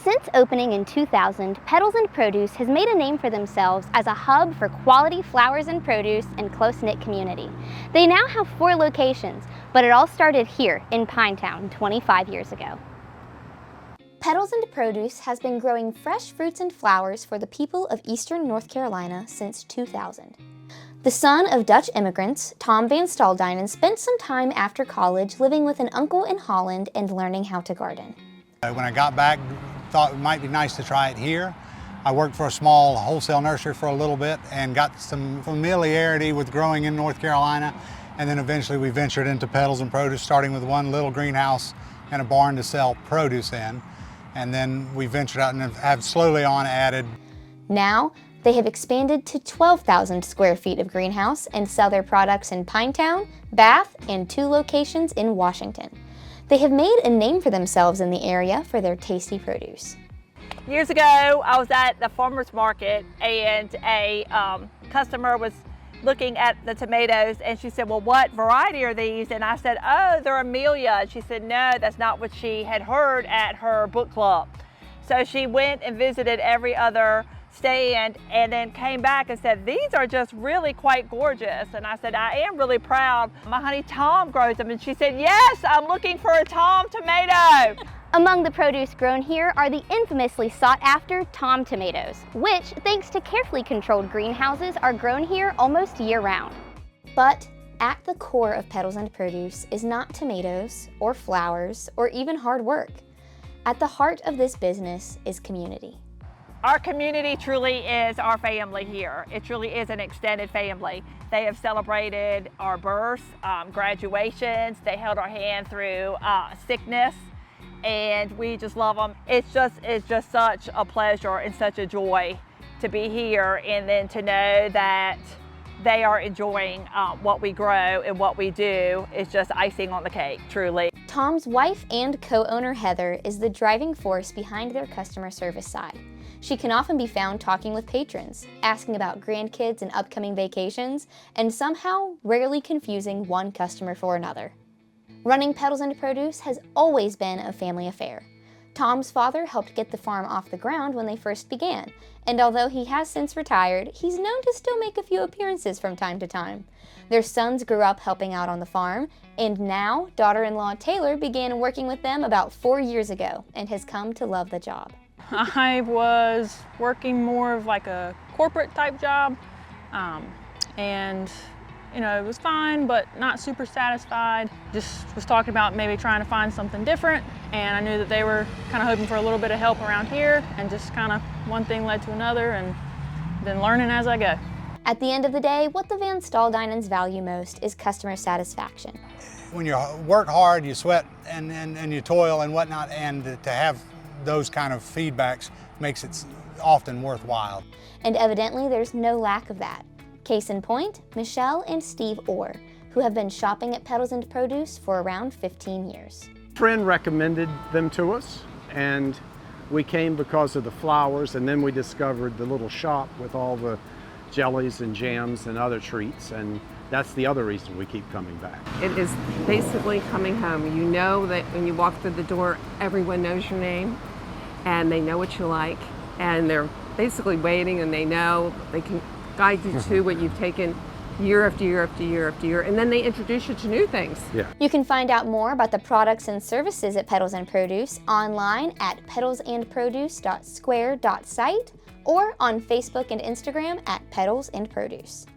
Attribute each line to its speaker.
Speaker 1: Since opening in 2000, Petals and Produce has made a name for themselves as a hub for quality flowers and produce and close-knit community. They now have 4 locations, but it all started here in Pinetown 25 years ago. Petals and Produce has been growing fresh fruits and flowers for the people of eastern North Carolina since 2000. The son of Dutch immigrants, Tom Van Staalduinen spent some time after college living with an uncle in Holland and learning how to garden.
Speaker 2: When I got back, thought it might be nice to try it here. I worked for a small wholesale nursery for a little bit and got some familiarity with growing in North Carolina, and then eventually we ventured into Petals and Produce, starting with one little greenhouse and a barn to sell produce in, and then we ventured out and have slowly on added.
Speaker 1: Now, they have expanded to 12,000 square feet of greenhouse and sell their products in Pinetown, Bath, and 2 locations in Washington. They have made a name for themselves in the area for their tasty produce.
Speaker 3: Years ago, I was at the farmer's market and a customer was looking at the tomatoes and she said, well, what variety are these? And I said, oh, they're Amelia. And she said, no, that's not what she had heard at her book club. So she went and visited every other stand and then came back and said, these are just really quite gorgeous. And I said, I am really proud. My honey Tom grows them. And she said, yes, I'm looking for a Tom tomato.
Speaker 1: Among the produce grown here are the infamously sought after Tom tomatoes, which, thanks to carefully controlled greenhouses, are grown here almost year round. But at the core of Petals and Produce is not tomatoes or flowers or even hard work. At the heart of this business is community.
Speaker 3: Our community truly is our family here. It truly is an extended family. They have celebrated our births, graduations. They held our hand through sickness, and we just love them. It's just such a pleasure and such a joy to be here, and then to know that they are enjoying what we grow and what we do is just icing on the cake, truly.
Speaker 1: Tom's wife and co-owner Heather is the driving force behind their customer service side. She can often be found talking with patrons, asking about grandkids and upcoming vacations, and somehow rarely confusing one customer for another. Running Petals and Produce has always been a family affair. Tom's father helped get the farm off the ground when they first began, and although he has since retired, he's known to still make a few appearances from time to time. Their sons grew up helping out on the farm, and now daughter-in-law Taylor began working with them about 4 years ago and has come to love the job.
Speaker 4: I was working more of like a corporate type job, and you know, it was fine, but not super satisfied. Just was talking about maybe trying to find something different, and I knew that they were kind of hoping for a little bit of help around here, and just kind of one thing led to another, and been learning as I go.
Speaker 1: At the end of the day, what the Van Staalduinens value most is customer satisfaction.
Speaker 2: When you work hard, you sweat and you toil and whatnot, and to have those kind of feedbacks makes it often worthwhile.
Speaker 1: And evidently there's no lack of that. Case in point, Michelle and Steve Orr, who have been shopping at Petals and Produce for around 15 years.
Speaker 5: A friend recommended them to us, and we came because of the flowers, and then we discovered the little shop with all the jellies and jams and other treats, and that's the other reason we keep coming back.
Speaker 6: It is basically coming home. You know that when you walk through the door, everyone knows your name, and they know what you like, and they're basically waiting, and they know they can guide you to what you've taken year after year after year after year, and then they introduce you to new things.
Speaker 5: Yeah.
Speaker 1: You can find out more about the products and services at Petals and Produce online at petalsandproduce.square.site or on Facebook and Instagram at Petals and Produce.